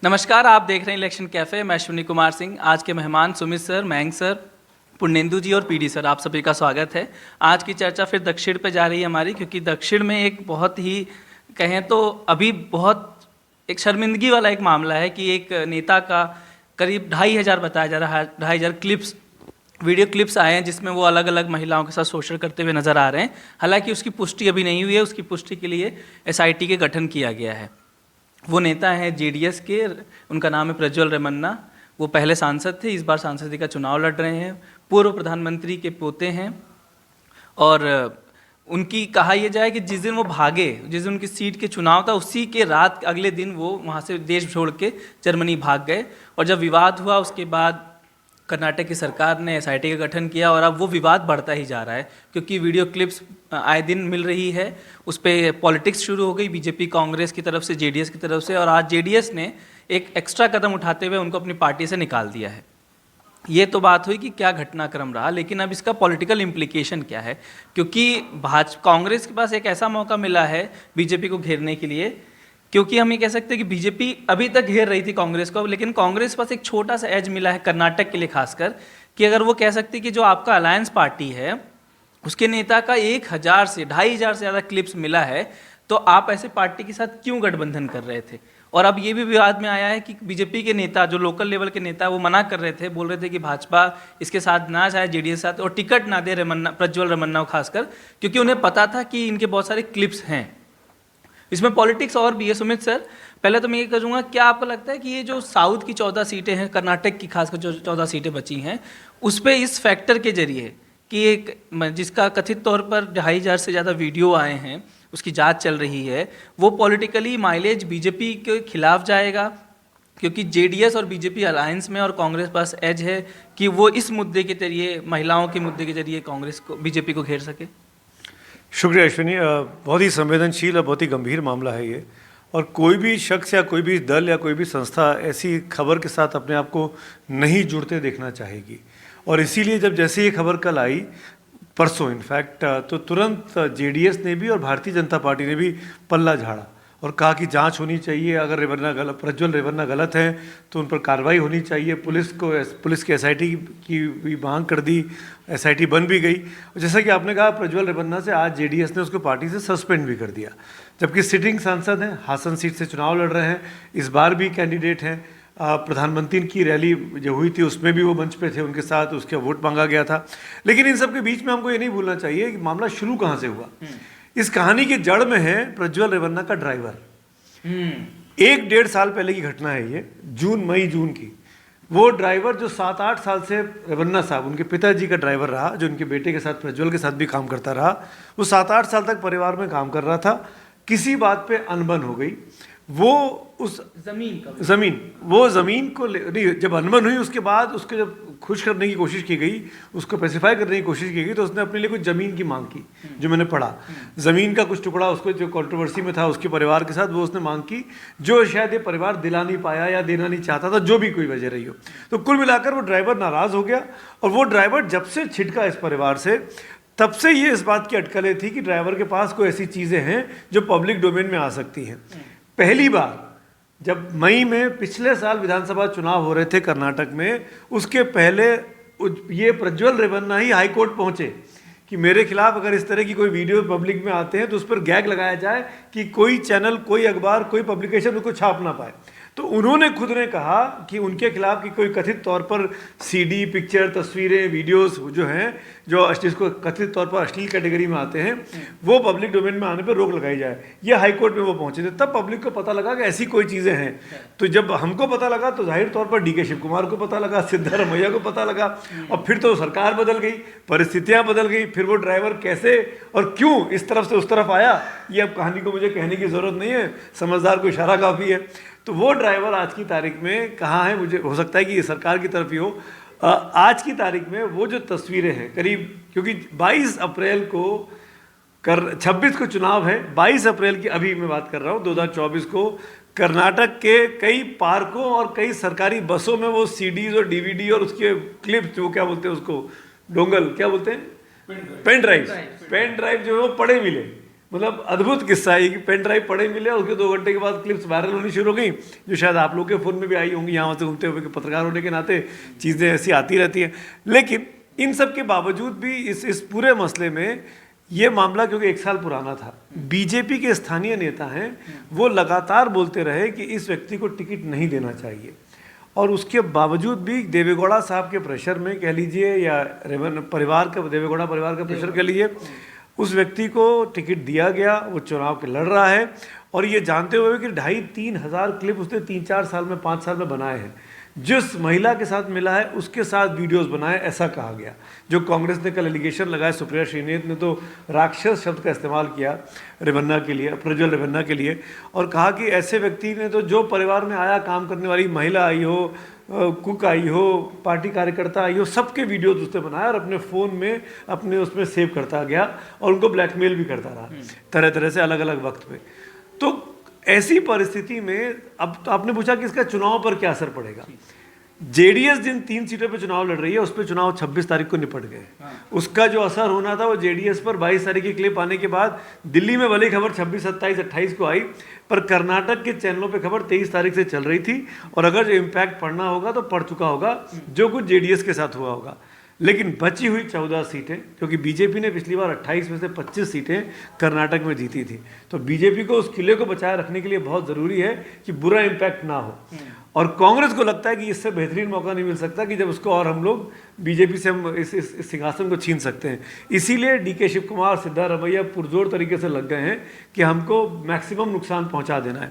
नमस्कार, आप देख रहे हैं इलेक्शन कैफ़े। मैं अश्विनी कुमार सिंह। आज के मेहमान सुमित सर, मयंक सर, पुण्येंदु जी और पीडी सर, आप सभी का स्वागत है। आज की चर्चा फिर दक्षिण पे जा रही है हमारी, क्योंकि दक्षिण में एक बहुत ही कहें तो अभी बहुत एक शर्मिंदगी वाला एक मामला है कि एक नेता का करीब 2,500 बताया जा रहा है, 2,500 क्लिप्स वीडियो क्लिप्स आए हैं जिसमें वो अलग अलग महिलाओं के साथ शोषण करते हुए नजर आ रहे हैं। हालांकि उसकी पुष्टि अभी नहीं हुई है, उसकी पुष्टि के लिए एसआईटी के गठन किया गया है। वो नेता हैं जेडीएस के, उनका नाम है प्रज्वल रेवन्ना। वो पहले सांसद थे, इस बार सांसदी का चुनाव लड़ रहे हैं। पूर्व प्रधानमंत्री के पोते हैं और उनकी कहा यह जाए कि जिस दिन वो भागे, जिस दिन उनकी सीट के चुनाव था, उसी के रात अगले दिन वो वहाँ से देश छोड़ के जर्मनी भाग गए। और जब विवाद हुआ उसके बाद कर्नाटक की सरकार ने एसआईटी का गठन किया और अब वो विवाद बढ़ता ही जा रहा है, क्योंकि वीडियो क्लिप्स आए दिन मिल रही है। उस पर पॉलिटिक्स शुरू हो गई बीजेपी कांग्रेस की तरफ से, जेडीएस की तरफ से, और आज जेडीएस ने एक एक्स्ट्रा कदम उठाते हुए उनको अपनी पार्टी से निकाल दिया है। ये तो बात हुई कि क्या घटनाक्रम रहा, लेकिन अब इसका पॉलिटिकल इम्प्लीकेशन क्या है, क्योंकि कांग्रेस के पास एक ऐसा मौका मिला है बीजेपी को घेरने के लिए। क्योंकि हम ये कह सकते हैं कि बीजेपी अभी तक घेर रही थी कांग्रेस को, लेकिन कांग्रेस पास एक छोटा सा एज मिला है कर्नाटक के लिए खासकर, कि अगर वो कह सकती कि जो आपका अलायंस पार्टी है उसके नेता का 1,000 से 2,500 से ज़्यादा क्लिप्स मिला है, तो आप ऐसे पार्टी के साथ क्यों गठबंधन कर रहे थे। और अब ये भी विवाद में आया है कि बीजेपी के नेता, जो लोकल लेवल के नेता, वो मना कर रहे थे, बोल रहे थे कि भाजपा इसके साथ ना जाए, जेडीएस के साथ, और टिकट ना दे प्रज्वल रेवन्ना को खासकर, क्योंकि उन्हें पता था कि इनके बहुत सारे क्लिप्स हैं। इसमें पॉलिटिक्स और भी है। सुमित सर, पहले तो मैं ये करूँगा, क्या आपको लगता है कि ये जो साउथ की 14 सीटें हैं, कर्नाटक की खासकर जो 14 सीटें बची हैं, उस पर इस फैक्टर के जरिए कि एक जिसका कथित तौर पर 2,500 से ज़्यादा वीडियो आए हैं, उसकी जांच चल रही है, वो पॉलिटिकली माइलेज बीजेपी के खिलाफ जाएगा, क्योंकि जेडीएस और बीजेपी अलायंस में और कांग्रेस पास एज है कि वो इस मुद्दे के जरिए, महिलाओं के मुद्दे के जरिए कांग्रेस को, बीजेपी को घेर सके। शुक्रिया अश्विनी। बहुत ही संवेदनशील और बहुत ही गंभीर मामला है ये, और कोई भी शख्स या कोई भी दल या कोई भी संस्था ऐसी खबर के साथ अपने आप को नहीं जुड़ते देखना चाहेगी। और इसीलिए जब जैसे ये खबर कल आई, परसों इनफैक्ट, तो तुरंत जेडीएस ने भी और भारतीय जनता पार्टी ने भी पल्ला झाड़ा और कहा कि जांच होनी चाहिए। अगर प्रज्वल रेवन्ना गलत हैं तो उन पर कार्रवाई होनी चाहिए। पुलिस की एसआईटी की भी मांग कर दी, एसआईटी बन भी गई। जैसा कि आपने कहा, प्रज्वल रेवन्ना से आज जेडीएस ने उसको पार्टी से सस्पेंड भी कर दिया, जबकि सिटिंग सांसद हैं, हासन सीट से चुनाव लड़ रहे हैं, इस बार भी कैंडिडेट हैं। प्रधानमंत्री की रैली जो हुई थी उसमें भी वो मंच पे थे, उनके साथ उसके वोट मांगा गया था। लेकिन इन सब के बीच में हमको ये नहीं भूलना चाहिए कि मामला शुरू कहाँ से हुआ। इस कहानी की जड़ में है प्रज्वल रेवन्ना का ड्राइवर। 1-1.5 साल पहले की घटना है ये, मई जून की। वो ड्राइवर जो 7-8 साल से रेवन्ना साहब, उनके पिताजी का ड्राइवर रहा, जो उनके बेटे के साथ, प्रज्वल के साथ भी काम करता रहा, वो 7-8 साल तक परिवार में काम कर रहा था। किसी बात पे अनबन हो गई, वो उस ज़मीन को नहीं, जब अनबन हुई उसके बाद उसको जब खुश करने की कोशिश की गई, उसको पेसिफाई करने की कोशिश की गई, तो उसने अपने लिए कुछ ज़मीन की मांग की। जो मैंने पढ़ा, ज़मीन का कुछ टुकड़ा उसको, जो कंट्रोवर्सी में था उसके परिवार के साथ, वो उसने मांग की, जो शायद ये परिवार दिला नहीं पाया या देना नहीं चाहता था, जो भी कोई वजह रही हो। तो कुल मिलाकर वो ड्राइवर नाराज़ हो गया, और वो ड्राइवर जब से छिटका इस परिवार से, तब से ये इस बात की अटकलें थी कि ड्राइवर के पास कोई ऐसी चीज़ें हैं जो पब्लिक डोमेन में आ सकती हैं। पहली बार जब मई में पिछले साल विधानसभा चुनाव हो रहे थे कर्नाटक में, उसके पहले ये प्रज्वल रेवन्ना ही हाई कोर्ट पहुंचे कि मेरे खिलाफ अगर इस तरह की कोई वीडियो पब्लिक में आते हैं तो उस पर गैग लगाया जाए कि कोई चैनल, कोई अखबार, कोई पब्लिकेशन उसको छाप ना पाए। तो उन्होंने खुद ने कहा कि उनके खिलाफ की कोई कथित तौर पर सीडी, पिक्चर, तस्वीरें, वीडियोस जो हैं, जो जिसको कथित तौर पर अश्लील कैटेगरी में आते हैं, वो पब्लिक डोमेन में आने पर रोक लगाई जाए। ये हाई कोर्ट में वो पहुंचे थे। तब पब्लिक को पता लगा कि ऐसी कोई चीज़ें हैं। तो जब हमको पता लगा तो जाहिर तौर पर डीके शिव कुमार को पता लगा, सिद्धारमैया को पता लगा, और फिर तो सरकार बदल गई, परिस्थितियाँ बदल गई। फिर वो ड्राइवर कैसे और क्यों इस तरफ से उस तरफ आया, ये अब कहानी को मुझे कहने की ज़रूरत नहीं है, समझदार को इशारा काफ़ी है। तो वो ड्राइवर आज की तारीख में कहाँ है, मुझे हो सकता है कि ये सरकार की तरफ ही हो। आज की तारीख में वो जो तस्वीरें हैं करीब, क्योंकि 22 अप्रैल को 26 को चुनाव है, 22 अप्रैल की अभी मैं बात कर रहा हूँ 2024 को, कर्नाटक के कई पार्कों और कई सरकारी बसों में वो सीडीज और डीवीडी और उसके क्लिप्स, जो क्या बोलते हैं उसको, डोंगल क्या बोलते हैं, पेन ड्राइव जो है वो पड़े मिले। मतलब अद्भुत किस्सा है कि पेन ड्राइव पड़े मिले, उसके 2 घंटे के बाद क्लिप्स वायरल होनी शुरू हो गई, जो शायद आप लोग के फ़ोन में भी आई होंगी, यहाँ से घूमते हुए, कि पत्रकार होने के नाते चीज़ें ऐसी आती रहती हैं। लेकिन इन सब के बावजूद भी इस पूरे मसले में ये मामला, क्योंकि 1 साल पुराना था, बीजेपी के स्थानीय नेता हैं, वो लगातार बोलते रहे कि इस व्यक्ति को टिकट नहीं देना चाहिए, और उसके बावजूद भी देवेगौड़ा साहब के प्रेशर में कह लीजिए, या परिवार का, देवेगौड़ा परिवार का प्रेशर कह लीजिए, उस व्यक्ति को टिकट दिया गया, वो चुनाव के लड़ रहा है, और ये जानते हुए कि 2,500-3 हज़ार क्लिप उसने 3-4 साल में, 5 साल में बनाए हैं। जिस महिला के साथ मिला है उसके साथ वीडियोस बनाए, ऐसा कहा गया। जो कांग्रेस ने कल एलिगेशन लगाया, सुप्रिया श्रीनेत ने तो राक्षस शब्द का इस्तेमाल किया रेवन्ना के लिए, प्रज्वल रेवन्ना के लिए, और कहा कि ऐसे व्यक्ति ने तो, जो परिवार में आया, काम करने वाली महिला आई हो, कुक आई हो, पार्टी कार्यकर्ता आई हो, सबके वीडियोस उसने बनाया और अपने फ़ोन में, अपने उसमें सेव करता गया, और उनको ब्लैकमेल भी करता रहा तरह तरह से, अलग अलग वक्त पे। तो ऐसी परिस्थिति में अब तो आपने पूछा कि इसका चुनाव पर क्या असर पड़ेगा। जेडीएस जिन 3 सीटों पे चुनाव लड़ रही है, उस पे चुनाव 26 तारीख को निपट गए। उसका जो असर होना था वो जेडीएस पर 22 तारीख की क्लिप आने के बाद दिल्ली में भले खबर 26, 27, 28 को आई, पर कर्नाटक के चैनलों पे खबर 23 तारीख से चल रही थी, और अगर जो इम्पैक्ट पड़ना होगा तो पड़ चुका होगा, जो कुछ जेडीएस के साथ हुआ होगा। लेकिन बची हुई 14 सीटें, क्योंकि बीजेपी ने पिछली बार 28 में से 25 सीटें कर्नाटक में जीती थी, तो बीजेपी को उस किले को बचाए रखने के लिए बहुत ज़रूरी है कि बुरा इम्पैक्ट ना हो। और कांग्रेस को लगता है कि इससे बेहतरीन मौका नहीं मिल सकता कि जब उसको, और हम लोग बीजेपी से हम इस सिंहासन को छीन सकते हैं। इसीलिए डीके शिव कुमार, सिद्धारमैया पुरजोर तरीके से लग गए हैं कि हमको मैक्सिमम नुकसान पहुंचा देना है।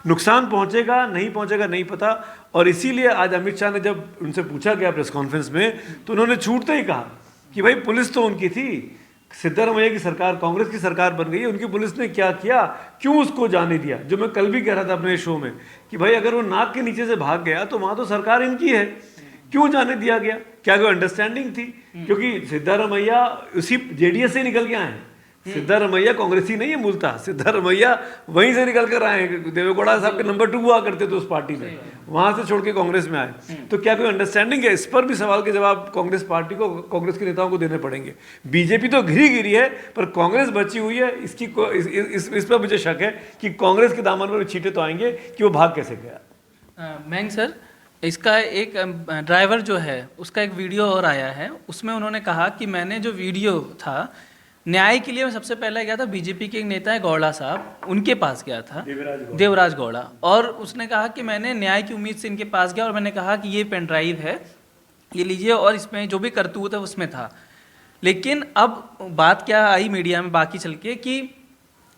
नुकसान पहुंचेगा नहीं पहुंचेगा नहीं पता, और इसीलिए आज अमित शाह ने जब उनसे पूछा गया प्रेस कॉन्फ्रेंस में, तो उन्होंने छूटते ही कहा कि भाई पुलिस तो उनकी थी, सिद्धारमैया की सरकार, कांग्रेस की सरकार बन गई है, उनकी पुलिस ने क्या किया, क्यों उसको जाने दिया। जो मैं कल भी कह रहा था अपने शो में कि भाई अगर वो नाक के नीचे से भाग गया तो वहां तो सरकार इनकी है, क्यों जाने दिया गया, क्या कोई अंडरस्टैंडिंग थी? क्योंकि सिद्धारमैया उसी जेडीएस से निकल के आए हैं, सिद्धारमैया कांग्रेसी नहीं है मूलतः, सिद्धारमैया वहीं से निकल कर आए हैं, देवेगौड़ा साहब के नंबर 2 हुआ करते थे उस पार्टी में, वहां से छोड़ के कांग्रेस में आए। तो क्या कोई अंडरस्टैंडिंग है? इस पर भी सवाल के जवाब कांग्रेस पार्टी को, कांग्रेस के नेताओं को देने पड़ेंगे। बीजेपी तो घिरी गिरी है, पर कांग्रेस बची हुई है, इस पर मुझे शक है कि कांग्रेस के दामन में छींटे तो आएंगे कि वो भाग कैसे गया। मैंग सर, इसका एक ड्राइवर जो है उसका एक वीडियो और आया है, उसमें उन्होंने कहा कि मैंने जो वीडियो था, न्याय के लिए मैं सबसे पहले गया था, बीजेपी के एक नेता है गौड़ा साहब, उनके पास गया था, देवराज गौड़ा, और उसने कहा कि मैंने न्याय की उम्मीद से इनके पास गया, और मैंने कहा कि ये पेन ड्राइव है, ये लीजिए, और इसमें जो भी करतूत है उसमें था। लेकिन अब बात क्या आई मीडिया में बाकी चल के कि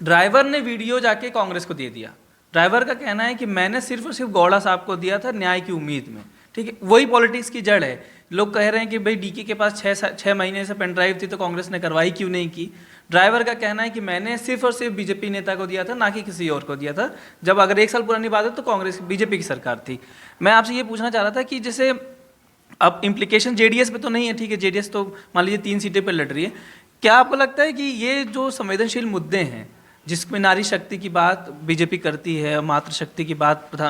ड्राइवर ने वीडियो जाके कांग्रेस को दे दिया। ड्राइवर का कहना है कि मैंने सिर्फ और सिर्फ गौड़ा साहब को दिया था न्याय की उम्मीद में। ठीक है, वही पॉलिटिक्स की जड़ है। लोग कह रहे हैं कि भाई डीके के पास 6 महीने से पेन ड्राइव थी तो कांग्रेस ने कार्रवाई क्यों नहीं की। ड्राइवर का कहना है कि मैंने सिर्फ और सिर्फ बीजेपी नेता को दिया था, ना कि किसी और को दिया था। जब अगर 1 साल पुरानी बात है तो कांग्रेस बीजेपी की सरकार थी। मैं आपसे ये पूछना चाह रहा था कि जैसे अब इम्प्लीकेशन जेडीएस पे तो नहीं है, ठीक है, जेडीएस तो मान लीजिए 3 सीटें पर लड़ रही है, क्या आपको लगता है कि ये जो संवेदनशील मुद्दे हैं जिसमें नारी शक्ति की बात बीजेपी करती है, मातृशक्ति की बात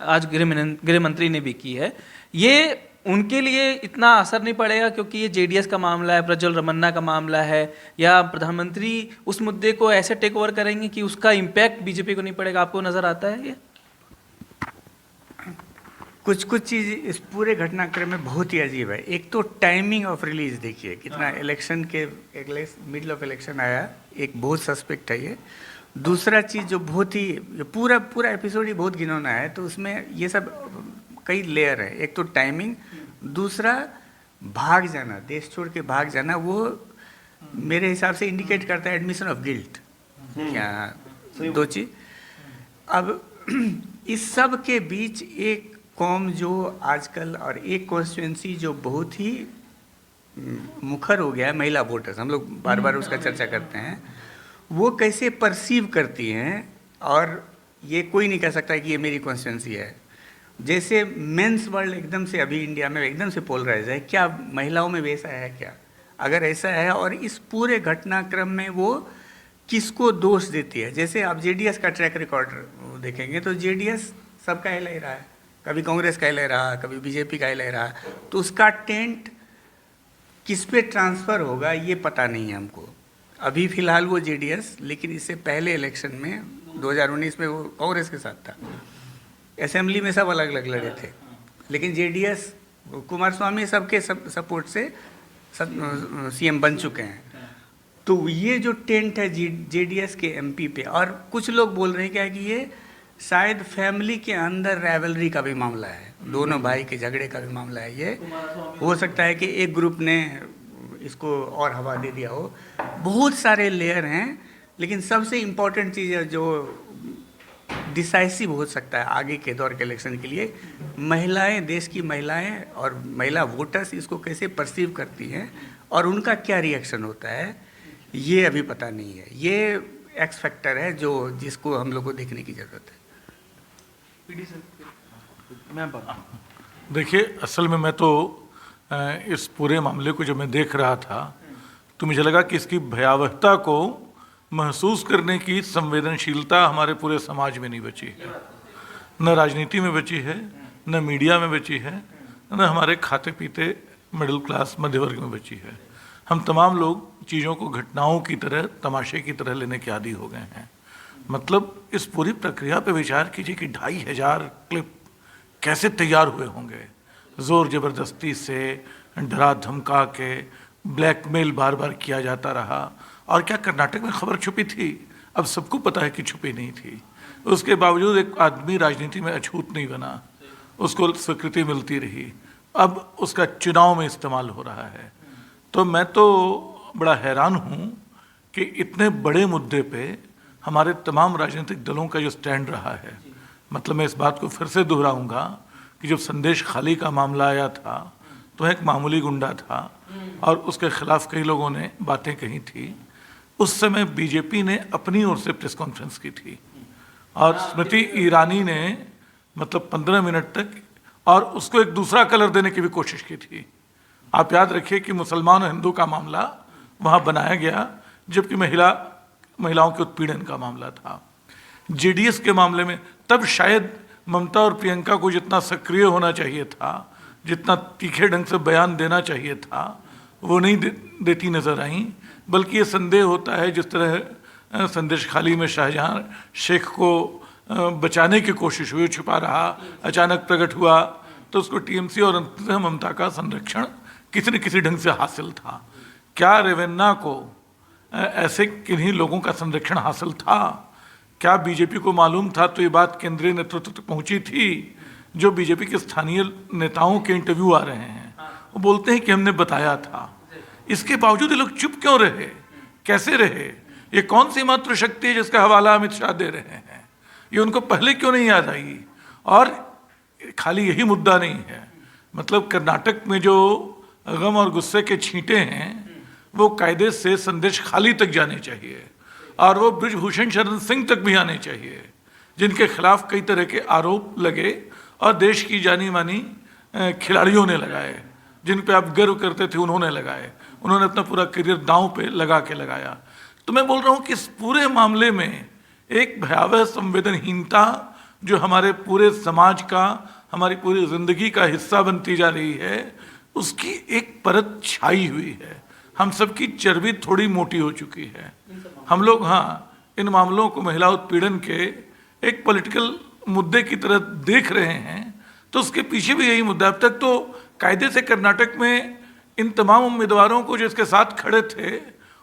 आज गृह मंत्री ने भी की है, ये उनके लिए इतना असर नहीं पड़ेगा क्योंकि ये जेडीएस का मामला है, प्रज्वल रमन्ना का मामला है, या प्रधानमंत्री उस मुद्दे को ऐसे टेक ओवर करेंगे कि उसका इम्पैक्ट बीजेपी को नहीं पड़ेगा? आपको नजर आता है ये? कुछ चीज़ इस पूरे घटनाक्रम में बहुत ही अजीब है। एक तो टाइमिंग ऑफ रिलीज देखिए कितना, इलेक्शन के मिडल ऑफ इलेक्शन आया, एक बहुत सस्पेक्ट है ये। दूसरा चीज़ जो बहुत ही, जो पूरा एपिसोड ही बहुत घिनौना है, तो उसमें ये सब कई लेयर है। एक तो टाइमिंग, दूसरा भाग जाना, देश छोड़ के भाग जाना, वो मेरे हिसाब से इंडिकेट करता है एडमिशन ऑफ गिल्ट। क्या 2 चीज़। अब इस सब के बीच एक कौम जो आजकल, और एक कॉन्स्टिट्यूंसी जो बहुत ही मुखर हो गया है, महिला वोटर्स, हम लोग बार बार उसका चर्चा करते हैं, वो कैसे परसीव करती हैं, और ये कोई नहीं कह सकता कि ये मेरी कॉन्स्टिट्यूंसी है। जैसे मेंस वर्ल्ड एकदम से अभी इंडिया में एकदम से पोलराइज है, क्या महिलाओं में वैसा है क्या? अगर ऐसा है, और इस पूरे घटनाक्रम में वो किसको दोष देती है? जैसे आप जेडीएस का ट्रैक रिकॉर्ड देखेंगे तो जेडीएस सबका ही ले रहा है, कभी कांग्रेस का ही ले रहा, कभी बीजेपी का ही ले रहा, तो उसका टेंट किस पे ट्रांसफ़र होगा ये पता नहीं है हमको। अभी फिलहाल वो जेडीएस, लेकिन इससे पहले इलेक्शन में 2019 में वो कांग्रेस के साथ था। असेंबली में सब अलग अलग लड़े थे, लेकिन जेडीएस कुमार स्वामी सबके सपोर्ट से सब सीएम बन चुके हैं। तो ये जो टेंट है जेडीएस के एमपी पे, और कुछ लोग बोल रहे हैं क्या कि ये शायद फैमिली के अंदर राइवलरी का भी मामला है, दोनों भाई के झगड़े का भी मामला है। ये हो सकता है कि एक ग्रुप ने इसको और हवा दे दिया हो। बहुत सारे लेयर हैं, लेकिन सबसे इम्पोर्टेंट चीज़ है जो डिसाइसिव हो सकता है आगे के दौर के इलेक्शन के लिए, महिलाएं, देश की महिलाएं और महिला वोटर्स इसको कैसे परसीव करती हैं और उनका क्या रिएक्शन होता है, ये अभी पता नहीं है। ये एक्स फैक्टर है जो जिसको हम लोग को देखने की ज़रूरत है। देखिए, असल में मैं तो इस पूरे मामले को जब मैं देख रहा था तो मुझे लगा कि इसकी भयावहता को महसूस करने की संवेदनशीलता हमारे पूरे समाज में नहीं बची है। न राजनीति में बची है, न मीडिया में बची है, न हमारे खाते पीते मिडिल क्लास मध्य वर्ग में बची है। हम तमाम लोग चीज़ों को घटनाओं की तरह, तमाशे की तरह लेने के आदी हो गए हैं। मतलब इस पूरी प्रक्रिया पे विचार कीजिए कि 2500 क्लिप कैसे तैयार हुए होंगे, ज़ोर ज़बरदस्ती से, डरा धमका के, ब्लैकमेल बार बार किया जाता रहा। और क्या कर्नाटक में खबर छुपी थी? अब सबको पता है कि छुपी नहीं थी। उसके बावजूद एक आदमी राजनीति में अछूत नहीं बना, उसको स्वीकृति मिलती रही। अब उसका चुनाव में इस्तेमाल हो रहा है। तो मैं तो बड़ा हैरान हूँ कि इतने बड़े मुद्दे पे हमारे तमाम राजनीतिक दलों का जो स्टैंड रहा है। मतलब मैं इस बात को फिर से दोहराऊंगा कि जब संदेश खाली का मामला आया था तो एक मामूली गुंडा था और उसके खिलाफ कई लोगों ने बातें कही थी। उस समय बीजेपी ने अपनी ओर से प्रेस कॉन्फ्रेंस की थी और स्मृति ईरानी ने मतलब 15 मिनट तक और उसको एक दूसरा कलर देने की भी कोशिश की थी। आप याद रखिए कि मुसलमान और हिंदू का मामला वहाँ बनाया गया, जबकि महिलाओं के उत्पीड़न का मामला था। जेडीएस के मामले में तब शायद ममता और प्रियंका को जितना सक्रिय होना चाहिए था, जितना तीखे ढंग से बयान देना चाहिए था, वो नहीं देती नजर आई। बल्कि ये संदेह होता है जिस तरह संदेश खाली में शाहजहां शेख को बचाने की कोशिश हुई, छुपा रहा, अचानक प्रकट हुआ तो उसको टीएमसी और अंततः ममता का संरक्षण किसी न किसी ढंग से हासिल था। क्या रेवेन्ना को ऐसे किन्हीं लोगों का संरक्षण हासिल था? क्या बीजेपी को मालूम था? तो ये बात केंद्रीय नेतृत्व तक पहुंची थी। जो बीजेपी के स्थानीय नेताओं के इंटरव्यू आ रहे हैं वो बोलते हैं कि हमने बताया था। इसके बावजूद ये लोग चुप क्यों रहे? कैसे रहे? ये कौन सी मात्र शक्ति है जिसका हवाला अमित शाह दे रहे हैं? ये उनको पहले क्यों नहीं याद आई? और खाली यही मुद्दा नहीं है, मतलब कर्नाटक में जो गम और गुस्से के छींटे हैं वो कायदे से संदेश खाली तक जाने चाहिए और वो ब्रिजभूषण शरण सिंह तक भी आने चाहिए, जिनके खिलाफ कई तरह के आरोप लगे और देश की जानी मानी खिलाड़ियों ने लगाए, जिन पे आप गर्व करते थे उन्होंने लगाए। उन्होंने अपना पूरा करियर दांव पे लगा के लगाया। तो मैं बोल रहा हूँ कि इस पूरे मामले में एक भयावह संवेदनहीनता जो हमारे पूरे समाज का, हमारी पूरी जिंदगी का हिस्सा बनती जा रही है, उसकी एक परत छाई हुई है। हम सबकी चर्बी थोड़ी मोटी हो चुकी है। हम लोग इन मामलों को महिला उत्पीड़न के एक पॉलिटिकल मुद्दे की तरह देख रहे हैं, तो उसके पीछे भी यही मुद्दा। अब तक तो कायदे से कर्नाटक में इन तमाम उम्मीदवारों को जो इसके साथ खड़े थे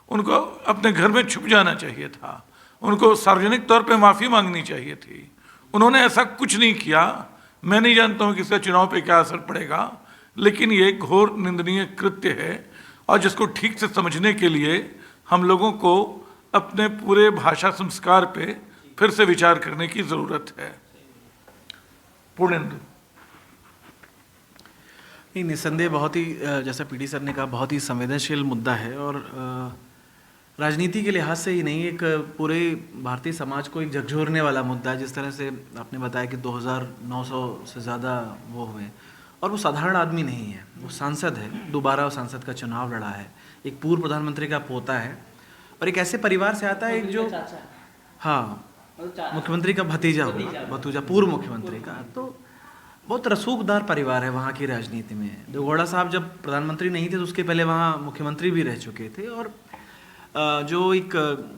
उनको अपने घर में छुप जाना चाहिए था, उनको सार्वजनिक तौर पे माफ़ी मांगनी चाहिए थी। उन्होंने ऐसा कुछ नहीं किया। मैं नहीं जानता हूँ कि इसका चुनाव पे क्या असर पड़ेगा, लेकिन ये घोर निंदनीय कृत्य है और जिसको ठीक से समझने के लिए हम लोगों को अपने पूरे भाषा संस्कार पे फिर से विचार करने की ज़रूरत है। पूर्णेंदु। नहीं, निस्संदेह बहुत ही जैसा पीडी सर ने कहा, बहुत ही संवेदनशील मुद्दा है और राजनीति के लिहाज से ही नहीं, एक पूरे भारतीय समाज को एक झकझोरने वाला मुद्दा है। जिस तरह से आपने बताया कि 2900 से ज़्यादा वो हुए और वो साधारण आदमी नहीं है, वो सांसद है, दोबारा सांसद का चुनाव लड़ा है, एक पूर्व प्रधानमंत्री का पोता है और एक ऐसे परिवार से आता है एक जो मुख्यमंत्री का भतीजा पूर्व मुख्यमंत्री का। तो बहुत रसूखदार परिवार है वहाँ की राजनीति में। देवेगौड़ा साहब जब प्रधानमंत्री नहीं थे तो उसके पहले वहाँ मुख्यमंत्री भी रह चुके थे और जो एक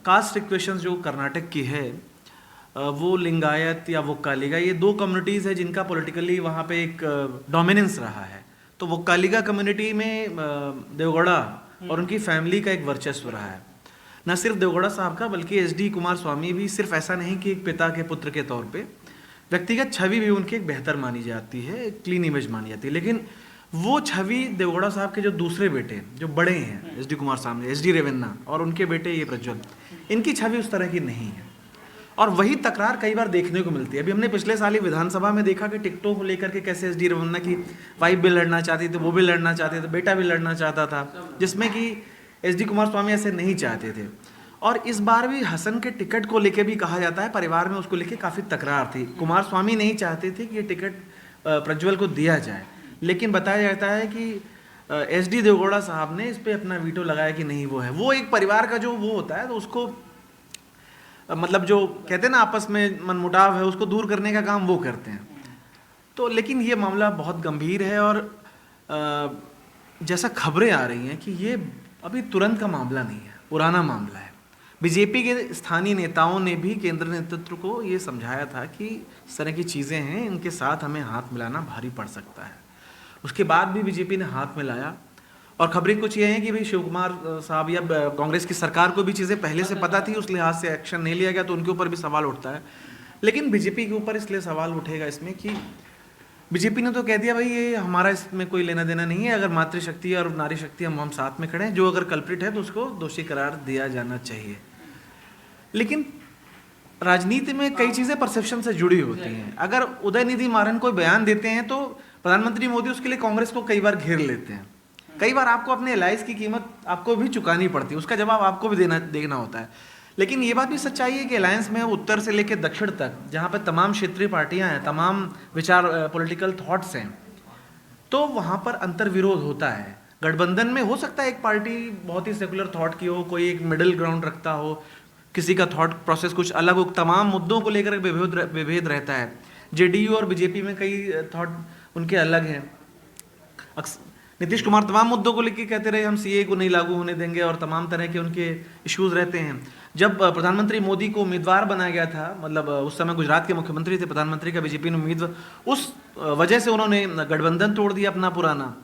कास्ट इक्वेशंस जो कर्नाटक की है, वो लिंगायत या वोक्कालिगा, ये दो कम्युनिटीज़ है जिनका पॉलिटिकली वहाँ पे एक डोमिनेंस रहा है। तो वोक्कालिगा कम्युनिटी में देवगौड़ा और उनकी फैमिली का एक वर्चस्व रहा है। न सिर्फ देवगौड़ा साहब का बल्कि SD कुमार स्वामी भी सिर्फ ऐसा नहीं कि एक पिता के पुत्र के तौर पे, व्यक्तिगत छवि भी उनकी एक बेहतर मानी जाती है, एक क्लीन इमेज मानी जाती है। लेकिन वो छवि देवगौड़ा साहब के जो दूसरे बेटे जो बड़े हैं SD कुमार सामने, SD रेवन्ना और उनके बेटे ये प्रज्वल, इनकी छवि उस तरह की नहीं है। और वही तकरार कई बार देखने को मिलती है। अभी हमने पिछले साल ही विधानसभा में देखा कि टिकटों को लेकर के कैसे SD रेवन्ना की वाइफ भी लड़ना चाहती थी, वो भी लड़ना चाहते थे, बेटा भी लड़ना चाहता था, जिसमें कि SD कुमार स्वामी ऐसे नहीं चाहते थे। और इस बार भी हसन के टिकट को लेके भी कहा जाता है परिवार में उसको लेके काफ़ी तकरार थी। कुमार स्वामी नहीं चाहते थे कि ये टिकट प्रज्वल को दिया जाए, लेकिन बताया जाता है कि SD देवगौड़ा साहब ने इस पे अपना वीटो लगाया कि नहीं वो है। वो एक परिवार का जो वो होता है तो उसको मतलब जो कहते हैं ना आपस में मनमुटाव है उसको दूर करने का काम वो करते हैं। तो लेकिन ये मामला बहुत गंभीर है और जैसा खबरें आ रही हैं कि ये अभी तुरंत का मामला नहीं है, पुराना मामला है। बीजेपी के स्थानीय नेताओं ने भी केंद्र नेतृत्व को ये समझाया था कि इस तरह की चीज़ें हैं, इनके साथ हमें हाथ मिलाना भारी पड़ सकता है। उसके बाद भी बीजेपी ने हाथ मिलाया और खबरें कुछ ये हैं कि भाई शिव कुमार साहब या कांग्रेस की सरकार को भी चीज़ें पहले से पता थी, उस लिहाज से एक्शन नहीं लिया गया, तो उनके ऊपर भी सवाल उठता है। लेकिन बीजेपी के ऊपर इसलिए सवाल उठेगा इसमें कि बीजेपी ने तो कह दिया भाई ये हमारा इसमें कोई लेना देना नहीं है, अगर मातृशक्ति और नारी शक्ति हम साथ में खड़े हैं, जो अगर कल्प्रिट है तो उसको दोषी करार दिया जाना चाहिए। लेकिन राजनीति में कई चीज़ें परसेप्शन से जुड़ी होती हैं। अगर उदयनिधि मारन कोई बयान देते हैं तो प्रधानमंत्री मोदी उसके लिए कांग्रेस को कई बार घेर लेते हैं। कई बार आपको अपने एलाइज की कीमत आपको भी चुकानी पड़ती है, उसका जवाब आपको भी देखना होता है। लेकिन ये बात भी सच्चाई है कि अलायंस में उत्तर से लेकर दक्षिण तक, जहाँ पर तमाम क्षेत्रीय पार्टियाँ हैं, तमाम विचार पॉलिटिकल थॉट्स हैं, तो वहाँ पर अंतर्विरोध होता है। गठबंधन में हो सकता है एक पार्टी बहुत ही सेकुलर थॉट की हो, कोई एक मिडिल ग्राउंड रखता हो, किसी का थॉट प्रोसेस कुछ अलग हो, तमाम मुद्दों को लेकर विभेद रहता है। JDU और BJP में कई थॉट उनके अलग हैं। नीतीश कुमार तमाम मुद्दों को लेकर कहते रहे हम CA को नहीं लागू होने देंगे और तमाम तरह के उनके इश्यूज रहते हैं। जब प्रधानमंत्री मोदी को उम्मीदवार बनाया गया था, मतलब उस समय गुजरात के मुख्यमंत्री थे प्रधानमंत्री का, BJP ने उम्मीदवार, उस वजह से उन्होंने गठबंधन तोड़ दिया अपना पुराना।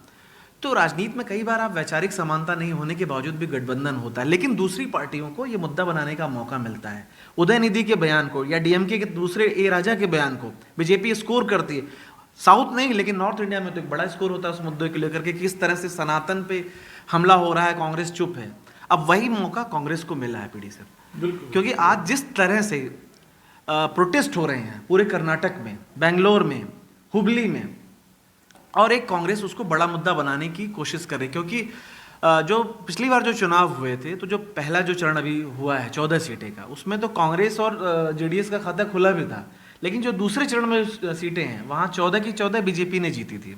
तो राजनीति में कई बार आप वैचारिक समानता नहीं होने के बावजूद भी गठबंधन होता है, लेकिन दूसरी पार्टियों को ये मुद्दा बनाने का मौका मिलता है। उदयनिधि के बयान को या DMK के दूसरे A राजा के बयान को BJP स्कोर करती है। साउथ नहीं लेकिन नॉर्थ इंडिया में तो एक बड़ा स्कोर होता है उस मुद्दे को लेकर के, किस तरह से सनातन पे हमला हो रहा है, कांग्रेस चुप है। अब वही मौका कांग्रेस को मिला है PD सर, क्योंकि आज जिस तरह से प्रोटेस्ट हो रहे हैं पूरे कर्नाटक में, बेंगलोर में, हुबली में, और एक कांग्रेस उसको बड़ा मुद्दा बनाने की कोशिश कर रही है। क्योंकि जो पिछली बार जो चुनाव हुए थे, तो जो पहला जो चरण अभी हुआ है 14 सीटें का, उसमें तो कांग्रेस और JDS का खाता खुला भी था, लेकिन जो दूसरे चरण में सीटें हैं वहाँ 14 की 14 BJP ने जीती थी।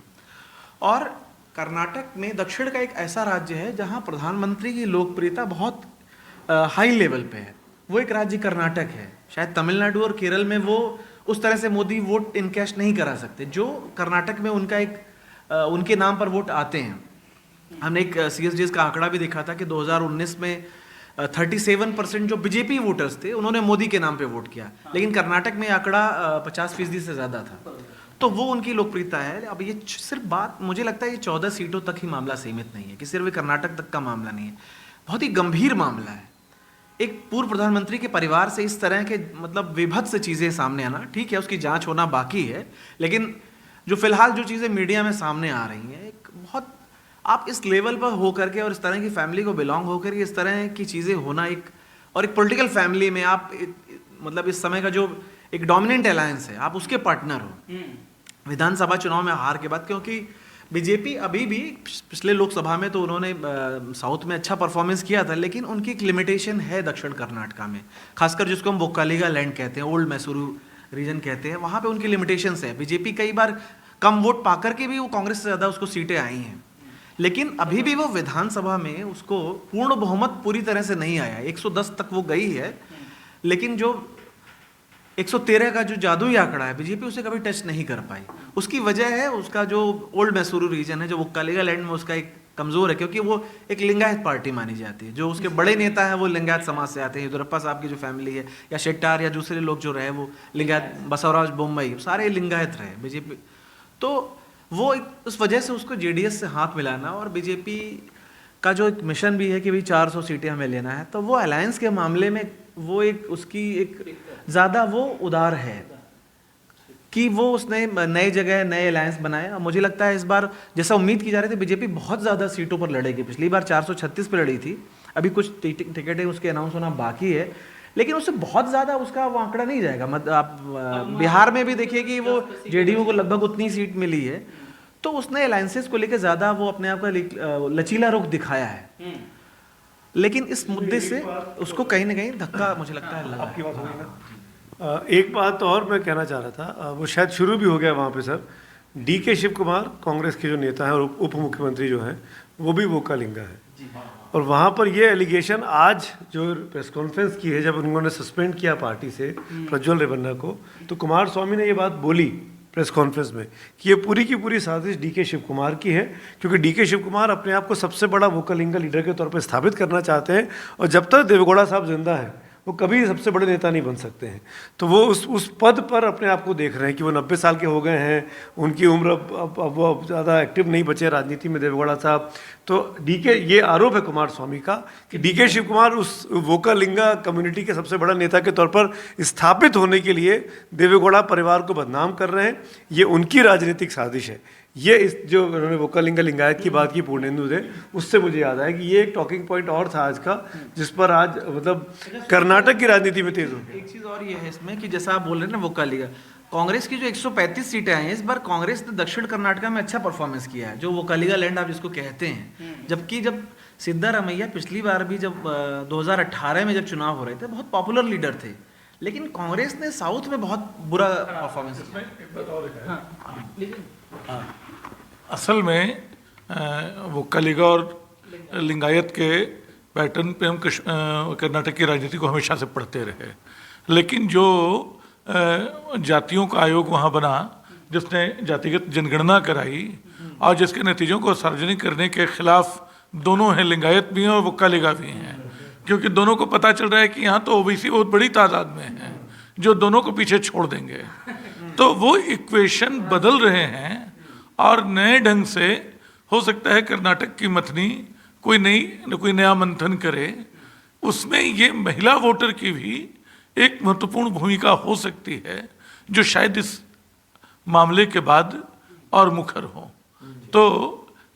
और कर्नाटक में दक्षिण का एक ऐसा राज्य है जहाँ प्रधानमंत्री की लोकप्रियता बहुत हाई लेवल पे है। वो एक राज्य कर्नाटक है। शायद तमिलनाडु और केरल में वो उस तरह से मोदी वोट इनकैश नहीं करा सकते जो कर्नाटक में उनका एक उनके नाम पर वोट आते हैं। हमने एक CSDS का आंकड़ा भी देखा था कि 2019 में 37% जो BJP वोटर्स थे उन्होंने मोदी के नाम पे वोट किया, लेकिन कर्नाटक में आंकड़ा 50% से ज़्यादा था। तो वो उनकी लोकप्रियता है। अब ये सिर्फ बात, मुझे लगता है ये 14 सीटों तक ही मामला सीमित नहीं है, कि सिर्फ कर्नाटक तक का मामला नहीं है, बहुत ही गंभीर मामला है। एक पूर्व प्रधानमंत्री के परिवार से इस तरह के मतलब विभत्स चीज़ें सामने आना, ठीक है उसकी जांच होना बाकी है, लेकिन जो फिलहाल जो चीज़ें मीडिया में सामने आ रही हैं, एक बहुत आप इस लेवल पर हो करके और इस तरह की फैमिली को बिलोंग होकर इस तरह की चीज़ें होना, एक और एक पॉलिटिकल फैमिली में आप मतलब इस समय का जो एक डोमिनेंट अलायंस है, आप उसके पार्टनर हो विधानसभा चुनाव में हार के बाद। क्योंकि BJP अभी भी पिछले लोकसभा में तो उन्होंने साउथ में अच्छा परफॉर्मेंस किया था, लेकिन उनकी एक लिमिटेशन है दक्षिण कर्नाटका में, खासकर जिसको हम वोक्कालिगा लैंड कहते हैं, ओल्ड मैसूरू रीजन कहते हैं, वहाँ पे उनकी लिमिटेशंस है। BJP कई बार कम वोट पा करके भी वो कांग्रेस से ज़्यादा उसको सीटें आई हैं, लेकिन अभी भी वो विधानसभा में उसको पूर्ण बहुमत पूरी तरह से नहीं आया। 110 तक वो गई है, लेकिन जो 113 का जो जादुई आंकड़ा है, बीजेपी उसे कभी टच नहीं कर पाई। उसकी वजह है उसका जो ओल्ड मैसूरू रीजन है, जो वो कालीगा लैंड में उसका एक कमज़ोर है, क्योंकि वो एक लिंगायत पार्टी मानी जाती है। जो उसके बड़े नेता हैं वो लिंगायत समाज से आते हैं। येदुरप्पा साहब की जो फैमिली है, या शेट्टार या दूसरे लोग जो रहे वो लिंगायत, बसवराज बोम्मई, सारे लिंगायत रहे बीजेपी। तो वो उस वजह से उसको जेडीएस से हाथ मिलाना, और बीजेपी का जो एक मिशन भी है कि भाई 400 सीटें हमें लेना है, तो वो अलायंस के मामले में वो एक उसकी एक ज़्यादा वो उदार है कि वो उसने नए जगह नए अलायंस बनाए। और मुझे लगता है इस बार जैसा उम्मीद की जा रही थी, बीजेपी बहुत ज़्यादा सीटों पर लड़ेगी। पिछली बार 436 पे लड़ी थी, अभी कुछ टिकटें उसके अनाउंस होना बाकी है, लेकिन उससे बहुत ज़्यादा उसका वो आंकड़ा नहीं जाएगा। आप बिहार में भी देखिए कि वो जेडीयू को लगभग उतनी सीट मिली है। तो उसने अलायंसेस को लेकर ज़्यादा वो अपने आप का लचीला रुख दिखाया है, लेकिन इस मुद्दे से उसको कहीं ना कहीं धक्का मुझे लगता है लगा। आपकी बात होगी ना। एक बात और मैं कहना चाह रहा था, वो शायद शुरू भी हो गया वहाँ पे सर। डीके शिव कुमार कांग्रेस के जो नेता हैं और उप मुख्यमंत्री जो हैं, वो भी वोकालिंगा है। और वहाँ पर ये एलिगेशन आज जो प्रेस कॉन्फ्रेंस की है, जब उन्होंने सस्पेंड किया पार्टी से प्रज्वल रेवन्ना को, तो कुमार स्वामी ने ये बात बोली प्रेस कॉन्फ्रेंस में कि ये पूरी की पूरी साजिश डीके शिव कुमार की है, क्योंकि डीके शिव कुमार अपने आप को सबसे बड़ा वोकालिंगा लीडर के तौर पर स्थापित करना चाहते हैं, और जब तक देवेगौड़ा साहब जिंदा है वो कभी सबसे बड़े नेता नहीं बन सकते हैं। तो वो उस पद पर अपने आप को देख रहे हैं कि वो 90 साल के हो गए हैं, उनकी उम्र अब वो ज़्यादा एक्टिव नहीं बचे राजनीति में देवेगौड़ा साहब। तो डीके, ये आरोप है कुमार स्वामी का कि डीके शिव कुमार उस वोकालिंगा कम्युनिटी के सबसे बड़ा नेता के तौर पर स्थापित होने के लिए देवेगौड़ा परिवार को बदनाम कर रहे हैं। ये उनकी राजनीतिक साजिश है। ये इस जो उन्होंने वोकालिंगा लिंगायत की बात की पूर्णेंदु से, उससे मुझे याद आया कि ये एक टॉकिंग पॉइंट और था आज का, जिस पर आज मतलब कर्नाटक की राजनीति में तेज हो गई। एक चीज़ और ये है इसमें कि जैसा आप बोल रहे हैं ना वोकालिंगा, कांग्रेस की जो 135 सीटें आई हैं इस बार, कांग्रेस ने दक्षिण कर्नाटक में अच्छा परफॉर्मेंस किया है, जो वोकालिंगा लैंड आप जिसको कहते हैं। जबकि जब सिद्धारमैया पिछली बार भी जब 2018 में जब चुनाव हो रहे थे, बहुत पॉपुलर लीडर थे, लेकिन कांग्रेस ने साउथ में बहुत बुरा परफॉर्मेंस किया। असल में वो कलिगा और लिंगायत के पैटर्न पे हम कर्नाटक की राजनीति को हमेशा से पढ़ते रहे, लेकिन जो जातियों का आयोग वहाँ बना, जिसने जातिगत जनगणना कराई और जिसके नतीजों को सार्वजनिक करने के खिलाफ दोनों हैं, लिंगायत भी हैं और वो कलिगा भी हैं, क्योंकि दोनों को पता चल रहा है कि यहाँ तो ओबीसी बहुत बड़ी तादाद में है जो दोनों को पीछे छोड़ देंगे। तो वो इक्वेशन बदल रहे हैं और नए ढंग से हो सकता है कर्नाटक की मथनी कोई नया मंथन करे, उसमें ये महिला वोटर की भी एक महत्वपूर्ण भूमिका हो सकती है, जो शायद इस मामले के बाद और मुखर हो। तो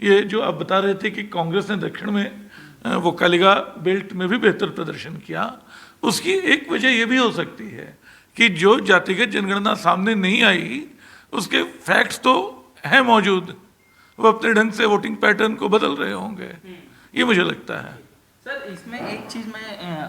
ये जो आप बता रहे थे कि कांग्रेस ने दक्षिण में वो कलिगा बेल्ट में भी बेहतर प्रदर्शन किया, उसकी एक वजह ये भी हो सकती है कि जो जातिगत जनगणना सामने नहीं आई, उसके फैक्ट्स तो हैं मौजूद, वो अपने ढंग से वोटिंग पैटर्न को बदल रहे होंगे, ये मुझे लगता है। सर इसमें एक चीज़ मैं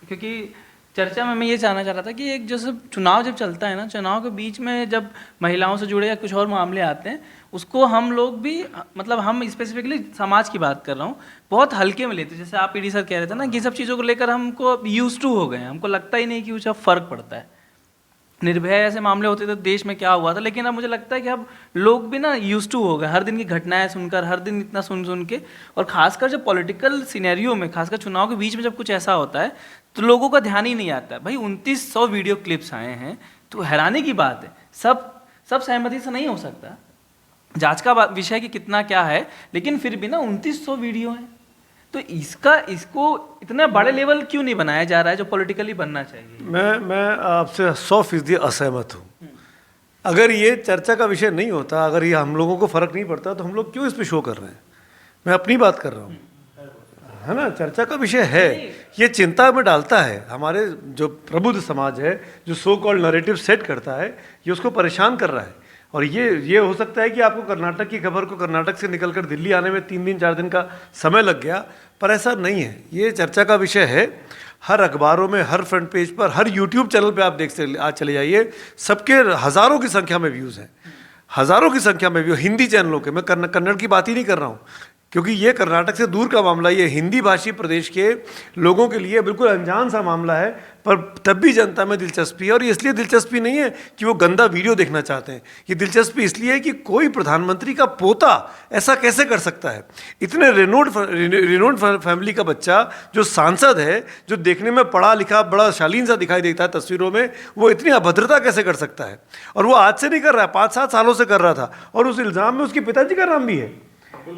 क्योंकि चर्चा में मैं ये जानना चाह रहा था कि एक जो सब चुनाव जब चलता है ना, चुनाव के बीच में जब महिलाओं से जुड़े या कुछ और मामले आते हैं, उसको हम लोग भी, मतलब हम स्पेसिफिकली समाज की बात कर रहा हूँ, बहुत हल्के में लेते हैं। जैसे आप पीडी सर कह रहे थे ना कि सब चीज़ों को लेकर हमको यूज टू हो गए हैं, हमको लगता ही नहीं कि कुछ अब फ़र्क पड़ता है। निर्भया ऐसे मामले होते थे देश में क्या हुआ था, लेकिन अब मुझे लगता है कि अब लोग भी ना यूज टू हो गए, हर दिन की घटनाएं सुनकर, हर दिन इतना सुन के, और खासकर जब पॉलिटिकल सिनेरियो में, खासकर चुनाव के बीच में जब कुछ ऐसा होता है तो लोगों का ध्यान ही नहीं आता है। भाई 2900 वीडियो क्लिप्स आए हैं, तो हैरानी की बात है, सब सहमति से नहीं हो सकता, जांच का विषय कि कितना क्या है, लेकिन फिर भी ना 2900 वीडियो है, तो इसको इतना बड़े लेवल क्यों नहीं बनाया जा रहा है जो पॉलिटिकली बनना चाहिए? मैं आपसे 100% असहमत हूँ। अगर ये चर्चा का विषय नहीं होता, अगर ये हम लोगों को फर्क नहीं पड़ता, तो हम लोग क्यों इस पे शो कर रहे हैं? मैं अपनी बात कर रहा हूँ, है ना। चर्चा का विषय है, ये चिंता में डालता है। हमारे जो प्रबुद्ध समाज है, जो सो कॉल्ड नैरेटिव सेट करता है, ये उसको परेशान कर रहा है। और ये हो सकता है कि आपको कर्नाटक की खबर को कर्नाटक से निकलकर दिल्ली आने में 3 दिन 4 दिन का समय लग गया, पर ऐसा नहीं है। ये चर्चा का विषय है, हर अखबारों में, हर फ्रंट पेज पर, हर यूट्यूब चैनल पे आप आज चले जाइए, सबके हज़ारों की संख्या में व्यूज़ हैं, हज़ारों की संख्या में व्यू, हिंदी चैनलों के, मैं कन्नड़ की बात ही नहीं कर रहा हूँ, क्योंकि ये कर्नाटक से दूर का मामला, ये हिंदी भाषी प्रदेश के लोगों के लिए बिल्कुल अनजान सा मामला है, पर तब भी जनता में दिलचस्पी है। और ये इसलिए दिलचस्पी नहीं है कि वो गंदा वीडियो देखना चाहते हैं, ये दिलचस्पी इसलिए है कि कोई प्रधानमंत्री का पोता ऐसा कैसे कर सकता है। इतने रिनोड फैमिली का बच्चा जो सांसद है, जो देखने में पढ़ा लिखा बड़ा शालीन सा दिखाई देता है तस्वीरों में, वो इतनी अभद्रता कैसे कर सकता है। और वो आज से नहीं कर रहा है, 5-7 सालों से कर रहा था। और उस इल्ज़ाम में उसके पिताजी का नाम भी है,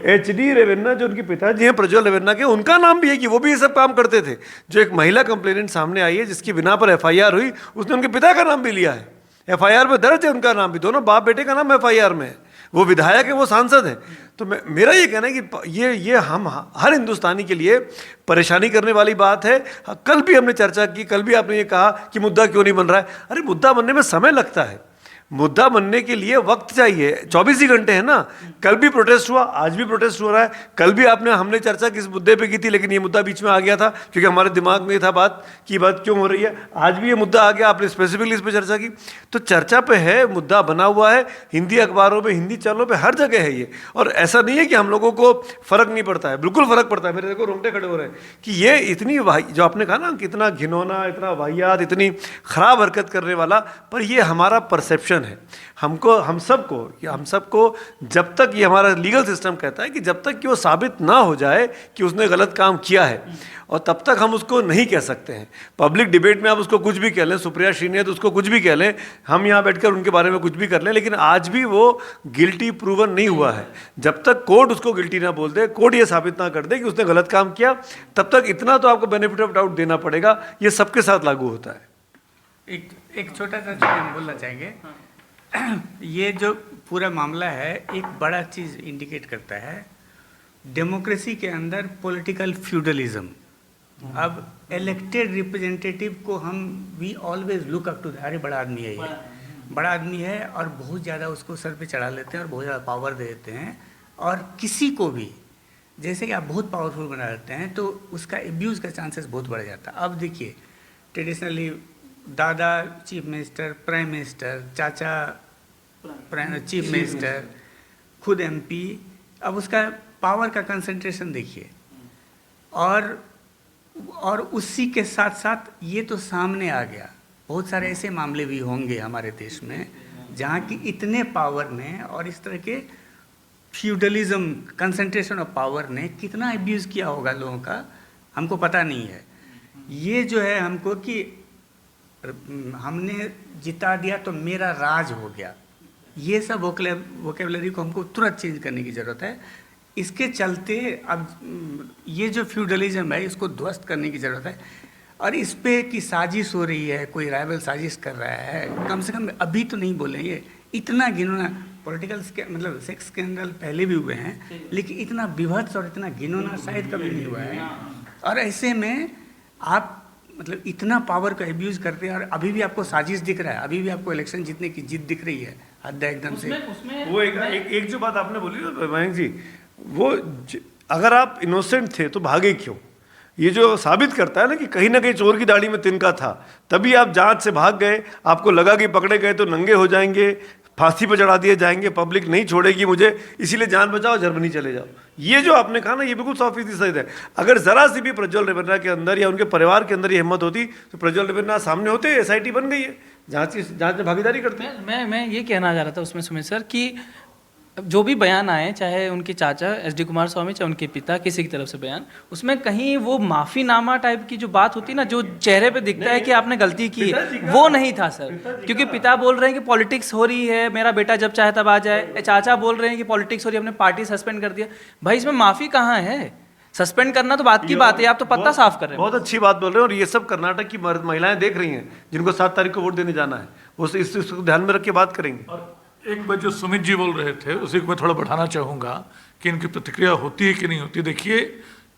HD रेवन्ना, जो उनके पिताजी हैं प्रज्वल रेवन्ना के, उनका नाम भी है कि वो भी ये सब काम करते थे। जो एक महिला कंप्लेनेंट सामने आई है जिसकी बिना पर FIR हुई, उसने उनके पिता का नाम भी लिया है, FIR में दर्ज है उनका नाम भी, दोनों बाप बेटे का नाम FIR में है। वो विधायक है, वो सांसद है। तो मेरा ये कहना है कि ये हम हर हिंदुस्तानी के लिए परेशानी करने वाली बात है। कल भी हमने चर्चा की, कल भी आपने ये कहा कि मुद्दा क्यों नहीं बन रहा है। अरे मुद्दा बनने में समय लगता है, मुद्दा बनने के लिए वक्त चाहिए, 24 ही घंटे है ना। कल भी प्रोटेस्ट हुआ, आज भी प्रोटेस्ट हो रहा है। कल भी हमने चर्चा किस मुद्दे पे की थी, लेकिन ये मुद्दा बीच में आ गया था क्योंकि हमारे दिमाग में था बात क्यों हो रही है। आज भी ये मुद्दा आ गया, आपने स्पेसिफिकली इस पे चर्चा की। तो चर्चा पे है, मुद्दा बना हुआ है, हिंदी अखबारों में, हिंदी चैनलों पे हर जगह है ये। और ऐसा नहीं है कि हम लोगों को फर्क नहीं पड़ता है, बिल्कुल फर्क पड़ता है। मेरे देखो रोंगटे खड़े हो रहे हैं कि ये इतनी जो आपने कहा ना, कितना घिनौना, इतना वाहियात, इतनी खराब हरकत करने वाला, पर ये हमारा परसेप्शन है। हम सबको जब तक ये हमारा लीगल सिस्टम कहता है कि जब तक कि वो साबित ना हो जाए कि उसने गलत काम किया है, और तब तक हम उसको नहीं कह सकते हैं। पब्लिक डिबेट में आप उसको कुछ भी कह लें, सुप्रिया श्रीनेत उसको कुछ भी कह लें, हम यहाँ बैठकर उनके बारे में कुछ भी कर लें, लेकिन आज भी वो गिल्टी प्रूवन नहीं हुआ है। जब तक कोर्ट उसको गिल्टी ना बोल दे, कोर्ट ये साबित ना कर दे कि उसने गलत काम किया, तब तक इतना तो आपको बेनिफिट ऑफ डाउट देना पड़ेगा। ये सबके साथ लागू होता है। एक छोटा सा चीज़ हम बोलना चाहेंगे। ये जो पूरा मामला है, एक बड़ा चीज़ इंडिकेट करता है, डेमोक्रेसी के अंदर पॉलिटिकल फ्यूडलिज्म। अब इलेक्टेड रिप्रेजेंटेटिव को we always look up to, अरे बड़ा आदमी है, ये बड़ा आदमी है, और बहुत ज़्यादा उसको सर पे चढ़ा लेते हैं और बहुत ज़्यादा पावर दे देते हैं। और किसी को भी जैसे कि आप बहुत पावरफुल बना देते हैं तो उसका एब्यूज़ का चांसेस बहुत बढ़ जाता है। अब देखिए, ट्रेडिशनली दादा चीफ मिनिस्टर, प्राइम मिनिस्टर, चाचा चीफ मिनिस्टर, खुद MP, अब उसका पावर का कंसंट्रेशन देखिए। और उसी के साथ साथ ये तो सामने आ गया, बहुत सारे ऐसे मामले भी होंगे हमारे देश में जहाँ की इतने पावर ने और इस तरह के फ्यूडलिज्म, कंसंट्रेशन ऑफ पावर ने कितना अब्यूज़ किया होगा लोगों का, हमको पता नहीं है। ये जो है हमको कि हमने जिता दिया तो मेरा राज हो गया, ये सब वोकेबलरी को हमको तुरंत चेंज करने की ज़रूरत है। इसके चलते अब ये जो फ्यूडलिज्म है इसको ध्वस्त करने की ज़रूरत है। और इस पे की साजिश हो रही है, कोई राइवल साजिश कर रहा है, कम से कम अभी तो नहीं बोलेंगे। इतना घिनौना पॉलिटिकल मतलब सेक्स स्कैंडल पहले भी हुए हैं, लेकिन इतना विभत्स और इतना घिनौना शायद कभी नहीं हुआ है। और ऐसे में आप मतलब इतना पावर का एब्यूज़ करते हैं, और अभी भी आपको साजिश दिख रहा है, अभी भी आपको इलेक्शन जीतने की जिद दिख रही है, हद एकदम से। वो एक जो बात आपने बोली ना मयंक जी, वो अगर आप इनोसेंट थे तो भागे क्यों? ये जो साबित करता है ना कि कहीं चोर की दाढ़ी में तिनका था, तभी आप जांच से भाग गए। आपको लगा कि पकड़े गए तो नंगे हो जाएंगे, फांसी पर चढ़ा दिए जाएंगे, पब्लिक नहीं छोड़ेगी मुझे, इसीलिए जान बचाओ, जर्मनी चले जाओ। ये जो आपने कहा ना, ये बिल्कुल 100% सही है। अगर जरा सी भी प्रज्वल रेवन्ना के अंदर या उनके परिवार के अंदर ये हिम्मत होती तो प्रज्वल रेवन्ना सामने होते, SIT बन गई है, जांच में भागीदारी करते हैं। मैं ये कहना चाह रहा था उसमें सुमित सर कि जो भी बयान आए, चाहे उनके चाचा SD कुमार स्वामी, चाहे उनके पिता, किसी की तरफ से बयान, उसमें कहीं वो माफीनामा टाइप की जो बात होती है ना, जो चेहरे पे दिखता है कि आपने गलती की है, वो नहीं था सर। क्योंकि पिता बोल रहे हैं कि पॉलिटिक्स हो रही है, मेरा बेटा जब चाहे तब आ जाए, चाचा बोल रहे हैं कि पॉलिटिक्स हो रही है, हमने पार्टी सस्पेंड कर दिया। भाई इसमें माफी कहाँ है? सस्पेंड करना तो बात की बात है, आप तो पत्ता साफ कर रहे हैं। बहुत अच्छी बात बोल रहे हैं, और ये सब कर्नाटक की महिलाएं देख रही हैं जिनको 7 तारीख को वोट देने जाना है, वो इसको ध्यान में रख के बात करेंगे। एक बात जो सुमित जी बोल रहे थे उसी को मैं थोड़ा बढ़ाना चाहूँगा कि इनकी प्रतिक्रिया होती है कि नहीं होती। देखिए,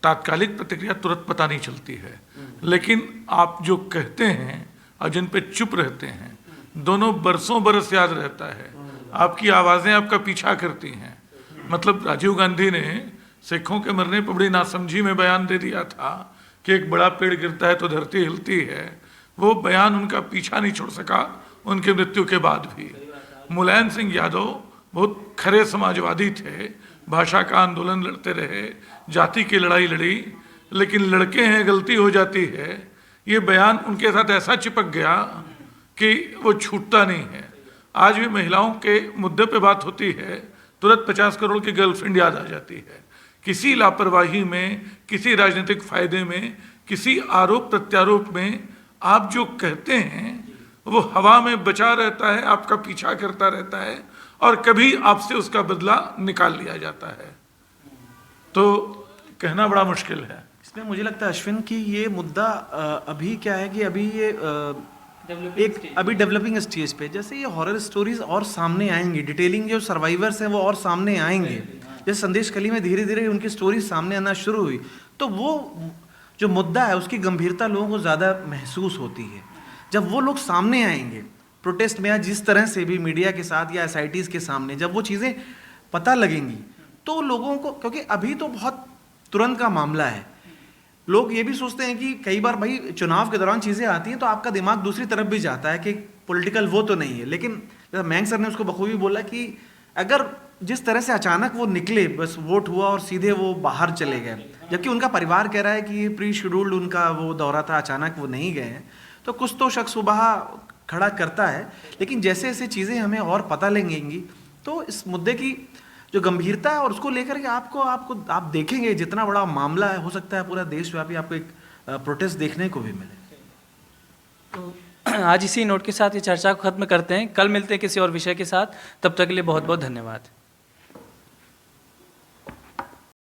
तात्कालिक प्रतिक्रिया तुरंत पता नहीं चलती है, लेकिन आप जो कहते हैं और जिन पे चुप रहते हैं, दोनों बरसों बरस याद रहता है। आपकी आवाज़ें आपका पीछा करती हैं। मतलब राजीव गांधी ने सिखों के मरने पर बड़ी नासमझी में बयान दे दिया था कि एक बड़ा पेड़ गिरता है तो धरती हिलती है। वो बयान उनका पीछा नहीं छोड़ सका उनके मृत्यु के बाद भी। मुलायम सिंह यादव बहुत खरे समाजवादी थे, भाषा का आंदोलन लड़ते रहे, जाति की लड़ाई लड़ी, लेकिन लड़के हैं गलती हो जाती है, ये बयान उनके साथ ऐसा चिपक गया कि वो छूटता नहीं है। आज भी महिलाओं के मुद्दे पे बात होती है, तुरंत 50 करोड़ की गर्लफ्रेंड याद आ जाती है। किसी लापरवाही में, किसी राजनीतिक फायदे में, किसी आरोप प्रत्यारोप में आप जो कहते हैं वो हवा में बचा रहता है, आपका पीछा करता रहता है और कभी आपसे उसका बदला निकाल लिया जाता है। तो कहना बड़ा मुश्किल है। इसमें मुझे लगता है अश्विन कि ये मुद्दा अभी क्या है कि अभी ये अभी डेवलपिंग स्टेज पे, जैसे ये हॉरर स्टोरीज और सामने आएंगी, डिटेलिंग जो सर्वाइवर्स हैं वो और सामने आएंगे, जैसे संदेश खली में धीरे धीरे उनकी स्टोरी सामने आना शुरू हुई, तो वो जो मुद्दा है उसकी गंभीरता लोगों को ज़्यादा महसूस होती है। जब वो लोग सामने आएंगे प्रोटेस्ट में या जिस तरह से भी मीडिया के साथ या SITs के सामने जब वो चीज़ें पता लगेंगी तो लोगों को, क्योंकि अभी तो बहुत तुरंत का मामला है, लोग ये भी सोचते हैं कि कई बार भाई चुनाव के दौरान चीज़ें आती हैं तो आपका दिमाग दूसरी तरफ भी जाता है कि पॉलिटिकल वो तो नहीं है, लेकिन मैंग सर ने उसको बखूबी बोला कि अगर जिस तरह से अचानक वो निकले, बस वोट हुआ और सीधे वो बाहर चले गए, जबकि उनका परिवार कह रहा है कि ये प्री शेड्यूल्ड उनका वो दौरा था, अचानक वो नहीं गए हैं, तो कुछ तो शक सुबह खड़ा करता है। लेकिन जैसे जैसे चीज़ें हमें और पता लगेंगी तो इस मुद्दे की जो गंभीरता है और उसको लेकर के आप देखेंगे जितना बड़ा मामला है, हो सकता है पूरा देशव्यापी आपको एक प्रोटेस्ट देखने को भी मिले। तो आज इसी नोट के साथ ये चर्चा को खत्म करते हैं। कल मिलते हैं किसी और विषय के साथ, तब तक के लिए बहुत बहुत धन्यवाद।